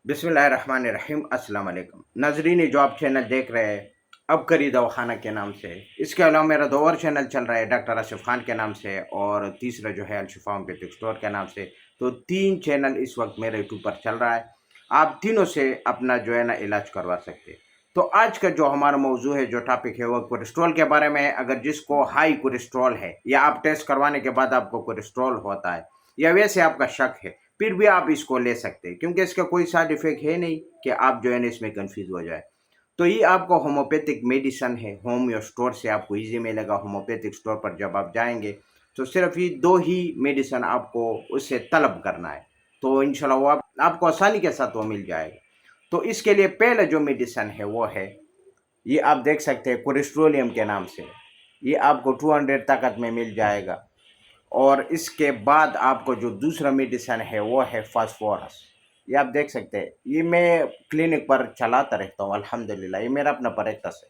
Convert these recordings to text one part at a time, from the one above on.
बिस्मिल्लाहिर्रहमानिर्रहीम अस्सलाम वालेकुम नाजरीन, जो आप चैनल देख रहे हैं अब करी दवाखाना के नाम से, इसके अलावा मेरा दो और चैनल चल रहा है डॉक्टर आसिफ खान के नाम से, और तीसरा जो है अलशिफा होम्योपैथिक स्टोर के नाम से। तो तीन चैनल इस वक्त मेरे यूट्यूब पर चल रहा है। आप तीनों से अपना जो है ना इलाज करवा सकते हैं। तो आज का जो हमारा मौजू है, जो टॉपिक है, वो कोलेस्ट्रॉल के बारे में है। अगर जिसको हाई कोलेस्ट्रॉल है, या आप टेस्ट करवाने के बाद आपको कोलेस्ट्रॉल होता है, या वैसे आपका शक है, फिर भी आप इसको ले सकते हैं, क्योंकि इसका कोई साइड इफेक्ट है नहीं कि आप जो है ना इसमें कंफ्यूज हो जाए। तो ये आपको होम्योपैथिक मेडिसन है, होम्यो स्टोर से आपको इजी मिलेगा। होम्योपैथिक स्टोर पर जब आप जाएंगे तो सिर्फ ये दो ही मेडिसन आपको उससे तलब करना है, तो इंशाल्लाह वो आपको आसानी के साथ वो मिल जाएगा। तो इसके लिए पहले जो मेडिसन है वो है, ये आप देख सकते हैं कोलेस्ट्रोलियम के नाम से। ये आपको 200 ताकत में मिल जाएगा। और इसके बाद आपको जो दूसरा मेडिसन है वो है फास्फोरस। ये आप देख सकते हैं, ये मैं क्लिनिक पर चलाता रहता हूँ अल्हम्दुलिल्लाह, ये मेरा अपना प्रैक्टिस है।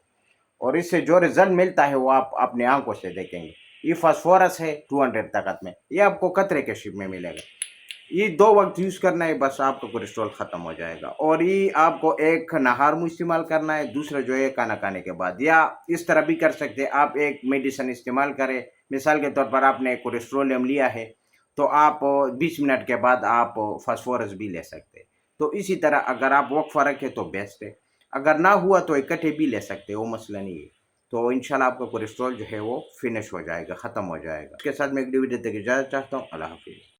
और इससे जो रिजल्ट मिलता है वो आप अपने आंखों से देखेंगे। ये फास्फोरस है 200 ताकत में, ये आपको कतरे के शिप में मिलेगा। ये दो वक्त यूज़ करना है, बस आपका कोलेस्ट्रॉल ख़त्म हो जाएगा। और ये आपको एक नहार में इस्तेमाल करना है, दूसरा जो है खाना खाने के बाद, या इस तरह भी कर सकते हैं। आप एक मेडिसिन इस्तेमाल करें, मिसाल के तौर पर आपने कोलेस्ट्रोलियम लिया है, तो आप 20 मिनट के बाद आप फास्फोरस भी ले सकते हैं। तो इसी तरह अगर आप वक्फा रखें तो बेस्ट है, अगर ना हुआ तो इकट्ठे भी ले सकते हैं, वो मसला नहीं है। तो इंशाल्लाह आपका कोलेस्ट्रॉल जो है वो फिनिश हो जाएगा, ख़त्म हो जाएगा। उसके साथ मैं एक वीडियो तक इजाज़त चाहता हूँ। अल्लाह हाफिज़।